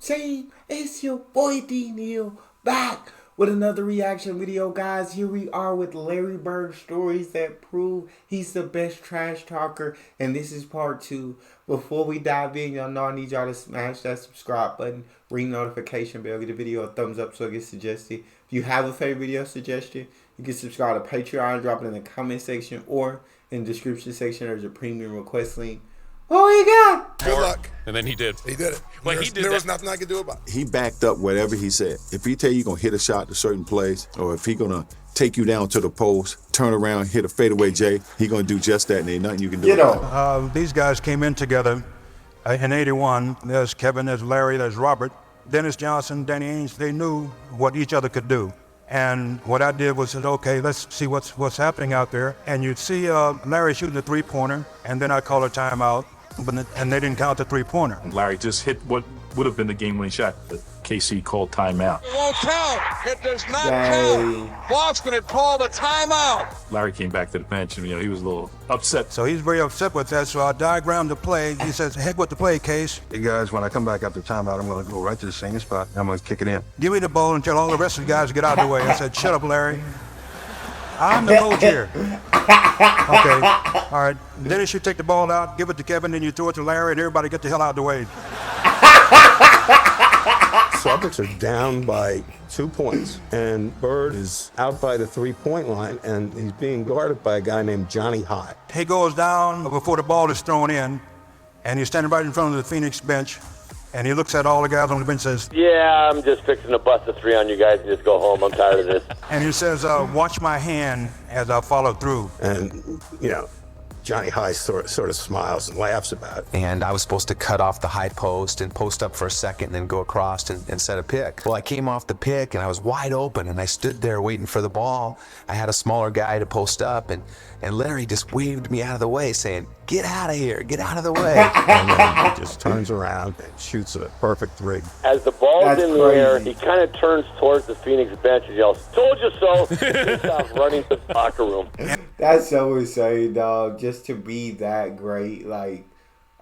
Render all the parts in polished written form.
team? It's your boy D Neal back with another reaction video, guys. Here we are with Larry Bird stories that prove he's the best trash talker, and this is part 2. Before we dive in, y'all know I need y'all to smash that subscribe button, ring notification bell, give the video a thumbs up so it gets suggested. If you have a favorite video suggestion, you can subscribe to Patreon, drop it in the comment section or in the description section. There's a premium request link. Oh, he got good luck. And then he did. He did it. Well, there was nothing I could do about it. He backed up whatever he said. If he tell you gonna hit a shot to certain place, or if he gonna take you down to the post, turn around, hit a fadeaway J, he gonna do just that, and ain't nothing you can do about it. These guys came in together in '81. There's Kevin, there's Larry, there's Robert, Dennis Johnson, Danny Ainge. They knew what each other could do. And what I did was said, okay, let's see what's happening out there. And you'd see Larry shooting the three-pointer, and then I call a timeout, and they didn't count the three-pointer. Larry just hit what would have been the game-winning shot, but KC called timeout. It won't count. It does not count. Boston had called a timeout. Larry came back to the bench, and he was a little upset. So he's very upset with that, so I diagrammed the play. He says, heck with the play, Case. Hey guys, when I come back after timeout, I'm gonna go right to the same spot. I'm gonna kick it in. Give me the ball and tell all the rest of the guys to get out of the way. I said, shut up, Larry. I'm the coach here. Okay, all right. Dennis, you take the ball out, give it to Kevin, then you throw it to Larry, and everybody get the hell out of the way. Celtics are down by 2 points, and Bird is out by the three-point line, and he's being guarded by a guy named Johnny High. He goes down before the ball is thrown in, and he's standing right in front of the Phoenix bench, and he looks at all the guys on the bench and says, yeah, I'm just fixing to bust a 3 on you guys and just go home. I'm tired of this. And he says, watch my hand as I follow through. And, Johnny High sort of smiles and laughs about it. And I was supposed to cut off the high post and post up for a second and then go across and set a pick. Well, I came off the pick and I was wide open and I stood there waiting for the ball. I had a smaller guy to post up and Larry just waved me out of the way saying, get out of here, get out of the way. And then he just turns around and shoots a perfect three. As the ball's in the air, he kind of turns towards the Phoenix bench and yells, told you so. He stops running to the locker room. That's so insane, dog. Just to be that great, like,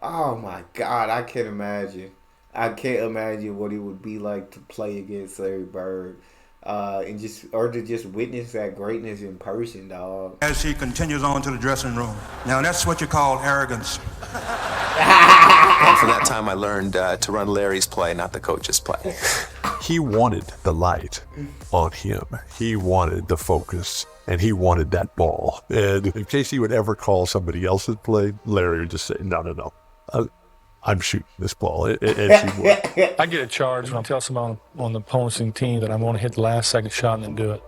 oh my God, I can't imagine. I can't imagine what it would be like to play against Larry Bird, and to just witness that greatness in person, dog. As he continues on to the dressing room. Now that's what you call arrogance. And from that time, I learned to run Larry's play, not the coach's play. He wanted the light on him. He wanted the focus, and he wanted that ball. And if KC would ever call somebody else's play, Larry would just say, no. I'm shooting this ball. And she would. I get a charge when I tell someone on the opposing team that I'm going to hit the last second shot and then do it.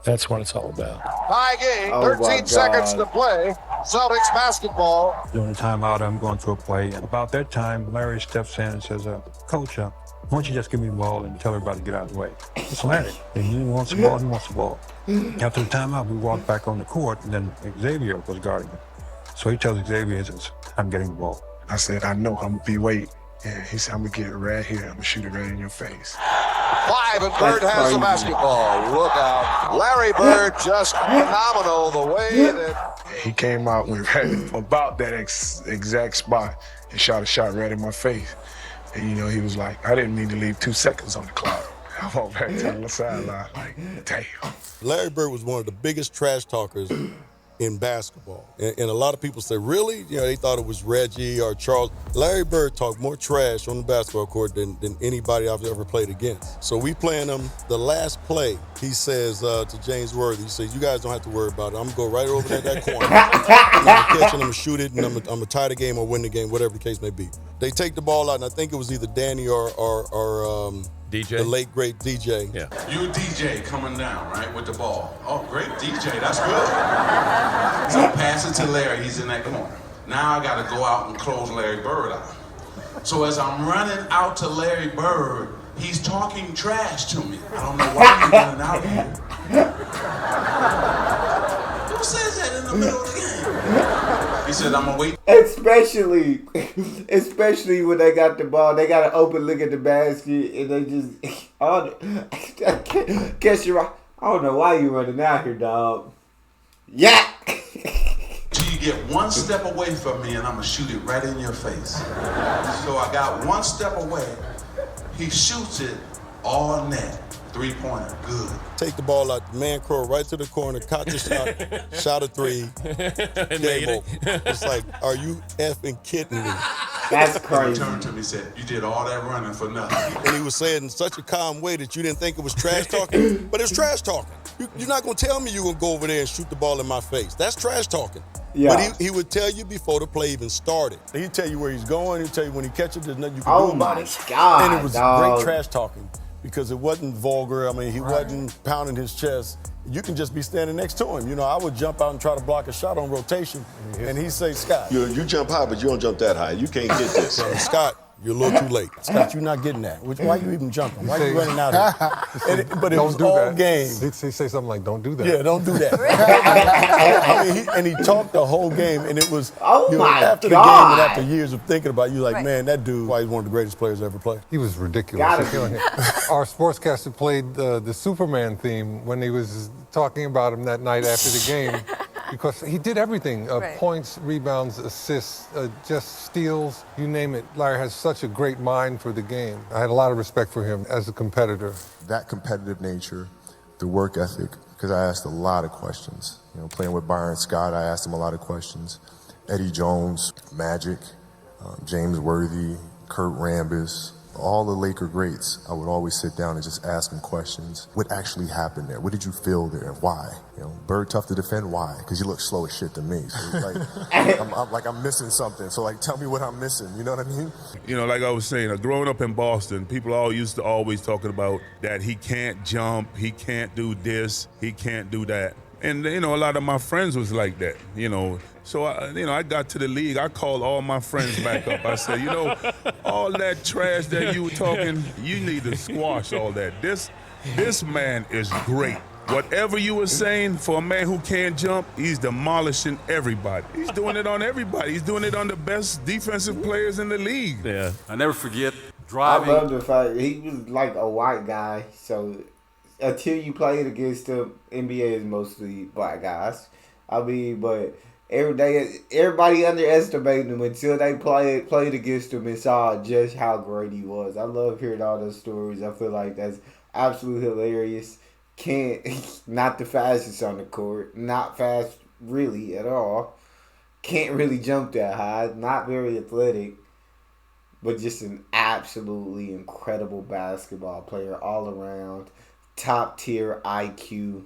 That's what it's all about. Tie game, 13 seconds to play. Celtics basketball. During the timeout, I'm going through a play. And about that time, Larry steps in and says, Coach, why don't you just give me the ball and tell everybody to get out of the way? It's Larry. And he wants the ball, he wants the ball. After the timeout, we walked back on the court, and then Xavier was guarding him. So he tells Xavier, he says, I'm getting the ball. I said, I know, I'm going to be waiting. And he said, I'm going to get it right here. I'm going to shoot it right in your face. 5, and Bird has the basketball. Look out. Larry Bird just phenomenal the way that... He came out and went about that exact spot and shot a shot right in my face. And, he was like, I didn't mean to leave 2 seconds on the clock. I walked back to the sideline like, damn. Larry Bird was one of the biggest trash talkers in basketball. And a lot of people say, really? They thought it was Reggie or Charles. Larry Bird talked more trash on the basketball court than anybody I've ever played against. So we playing him the last play. He says to James Worthy, he says, you guys don't have to worry about it. I'm going to go right over there that corner. I'm going to catch it, I'm going to shoot it, and I'm going to tie the game or win the game, whatever the case may be. They take the ball out, and I think it was either Danny or DJ? The late, great DJ. Yeah. You DJ coming down, right, with the ball. Oh, great DJ, that's good. So I pass it to Larry, he's in that corner. Now I got to go out and close Larry Bird out. So as I'm running out to Larry Bird, he's talking trash to me. I don't know why he's running out here. Who says that in the middle of the game? He said, I'm going to wait. Especially when they got the ball, they got an open look at the basket, and they just, catch your, I don't know why you running out here, dog. Yeah. Till you get one step away from me, and I'm going to shoot it right in your face. So I got one step away. He shoots it all net. 3-pointer, good. Take the ball out, man crow right to the corner, caught the shot, shot a three, game over. It's like, are you effing kidding me? That's He crazy. turned to me and said, you did all that running for nothing. And he was saying in such a calm way that you didn't think it was trash talking, but it's trash talking. You're not going to tell me you're going to go over there and shoot the ball in my face. That's trash talking. Yeah. But he would tell you before the play even started. He'd tell you where he's going. He'd tell you when he catches, there's nothing you can do about it. Oh, my God, And it was dog. great trash talking because it wasn't vulgar. I mean, he wasn't pounding his chest. You can just be standing next to him. You know, I would jump out and try to block a shot on rotation, and he'd say, Scott. You jump high, but you don't jump that high. You can't get this. Scott, you're a little too late. Scott, you're not getting that. Why are you even jumping? Why are you running out of it? But it was all game. He'd say something like, don't do that. Yeah, don't do that. I mean, he talked the whole game, and it was after the game and after years of thinking about it, you're like, man, that dude, why he's one of the greatest players ever played. He was ridiculous. Our sportscaster played the Superman theme when he was talking about him that night after the game because he did everything, points, rebounds, assists, just steals, you name it. Larry has such a great mind for the game. I had a lot of respect for him as a competitor. That competitive nature, the work ethic, because I asked a lot of questions. You know, playing with Byron Scott, I asked him a lot of questions. Eddie Jones, Magic, James Worthy, Kurt Rambis, all the Laker greats, I would always sit down and just ask them questions. What actually happened there? What did you feel there? Why? You know, Bird tough to defend. Why? Because you look slow as shit to me. So like, I'm missing something. So like, tell me what I'm missing. You know what I mean? You know, like I was saying, growing up in Boston, people all used to always talking about that he can't jump, he can't do this, he can't do that. And, you know, a lot of my friends was like that, you know. So, I got to the league. I called all my friends back up. I said, you know, all that trash that you were talking, you need to squash all that. This man is great. Whatever you were saying, for a man who can't jump, he's demolishing everybody. He's doing it on everybody. He's doing it on the best defensive players in the league. Yeah, I never forget driving. I love the fact he was like a white guy, so until you played against him, NBA is mostly black guys. I mean, but everybody underestimated him until they played against him and saw just how great he was. I love hearing all those stories. I feel like that's absolutely hilarious. Not the fastest on the court, not fast really at all. Can't really jump that high, not very athletic, but just an absolutely incredible basketball player all around. Top tier IQ,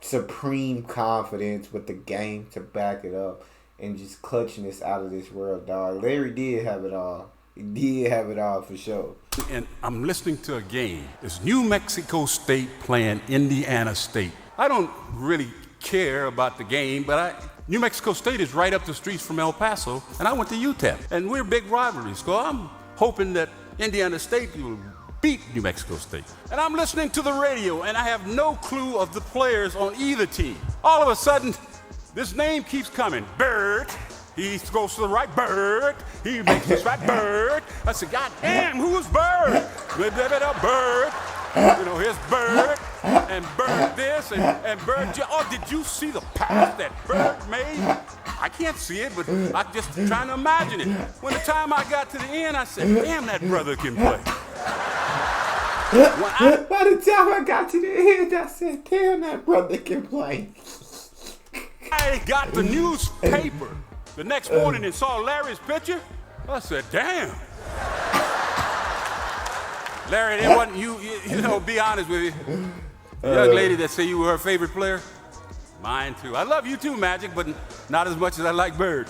supreme confidence with the game to back it up, and just clutchness out of this world, dog. Larry did have it all. He did have it all for sure. And I'm listening to a game. It's New Mexico State playing Indiana State. I don't really care about the game, but New Mexico State is right up the streets from El Paso, and I went to UTEP, and we're big rivalries. So I'm hoping that Indiana State will beat New Mexico State. And I'm listening to the radio, and I have no clue of the players on either team. All of a sudden, this name keeps coming. Bird. He goes to the right. Bird. He makes this right. Bird. I said, God damn, who's Bird? Bird. You know, here's Bird. And Bird this. And Bird. Oh, did you see the pass that Bird made? I can't see it, but I'm just trying to imagine it. When the time I got to the end, I said, damn, that brother can play. By the time I got to the end, I said, damn, that brother can play. I got the newspaper the next morning and saw Larry's picture. I said, damn. Larry, it wasn't you know, be honest with you. The young lady that said you were her favorite player, mine too. I love you too, Magic, but not as much as I like Bird.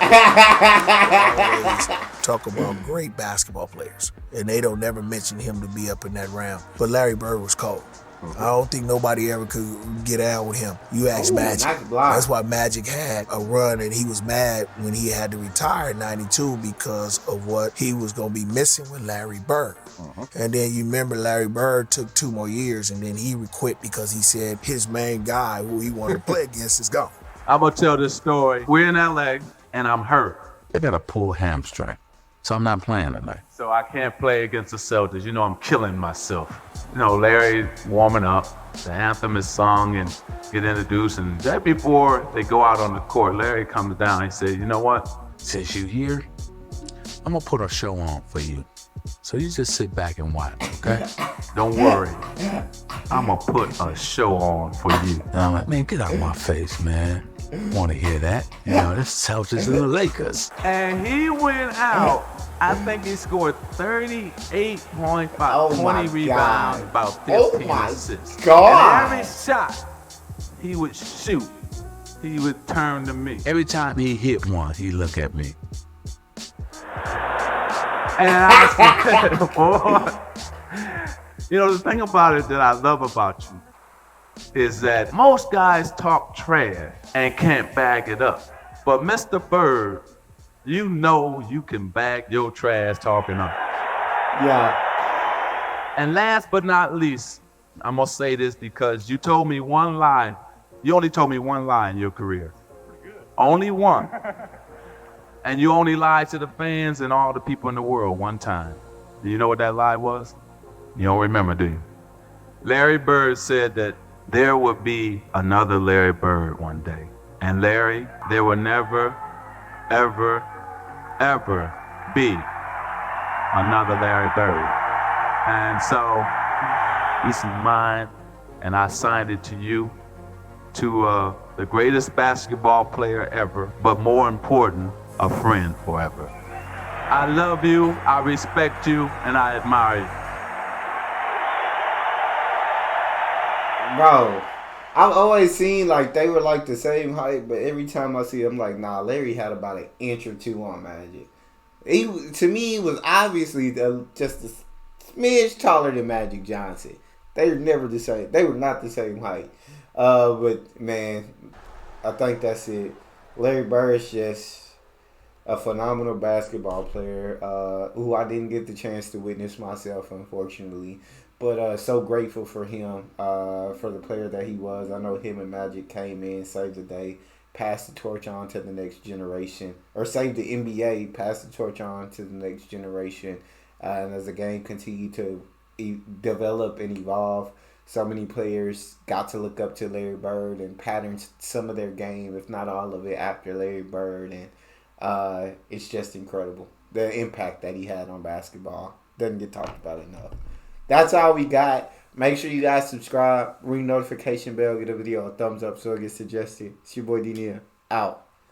Always talk about great basketball players, and they don't never mention him to be up in that round. But Larry Bird was cold. I don't think nobody ever could get out with him. You ask Magic. That's why Magic had a run, and he was mad when he had to retire in '92 because of what he was going to be missing with Larry Bird. And then you remember Larry Bird took 2 more years, and then he quit because he said his main guy who he wanted to play against is gone. I'm going to tell this story. We're in LA, and I'm hurt. I got a pulled hamstring, so I'm not playing tonight. So I can't play against the Celtics. You know, I'm killing myself. You know, Larry's warming up. The anthem is sung and get introduced. And right before they go out on the court, Larry comes down and says, you know what? Since you're here, I'm going to put a show on for you. So you just sit back and watch, okay? Don't worry. I'm going to put a show on for you. And I'm like, man, get out of my face, man. Want to hear that? You know, this Celtics and the Lakers. And he went out. I think he scored 38 points, about 20 rebounds, about 15 assists. God. And every shot he would shoot, he would turn to me. Every time he hit one, he look at me. And I said, boy, you know, the thing about it that I love about you is that most guys talk trash and can't bag it up. But Mr. Bird, you know you can bag your trash talking up. Yeah. And last but not least, I'm going to say this because you told me one lie. You only told me one lie in your career. Only one. And you only lied to the fans and all the people in the world one time. Do you know what that lie was? You don't remember, do you? Larry Bird said that there would be another Larry Bird one day. And Larry, there will never, ever, ever be another Larry Bird. And so, this is mine, and I signed it to you, to the greatest basketball player ever, but more important, a friend forever. I love you, I respect you, and I admire you. Bro, I've always seen like they were like the same height, but every time I see him, like, nah, Larry had about an inch or two on Magic. He, to me, he was obviously just a smidge taller than Magic Johnson. They were never the same. They were not the same height. But man, I think that's it. Larry Bird is just a phenomenal basketball player who I didn't get the chance to witness myself, unfortunately. But so grateful for him, for the player that he was. I know him and Magic came in, saved the day, passed the torch on to the next generation, or saved the NBA, passed the torch on to the next generation. And as the game continued to develop and evolve, so many players got to look up to Larry Bird and pattern some of their game, if not all of it, after Larry Bird. And it's just incredible, the impact that he had on basketball. Doesn't get talked about enough. That's all we got. Make sure you guys subscribe, ring notification bell, get a video a thumbs up so it gets suggested. It's your boy D Neal, out.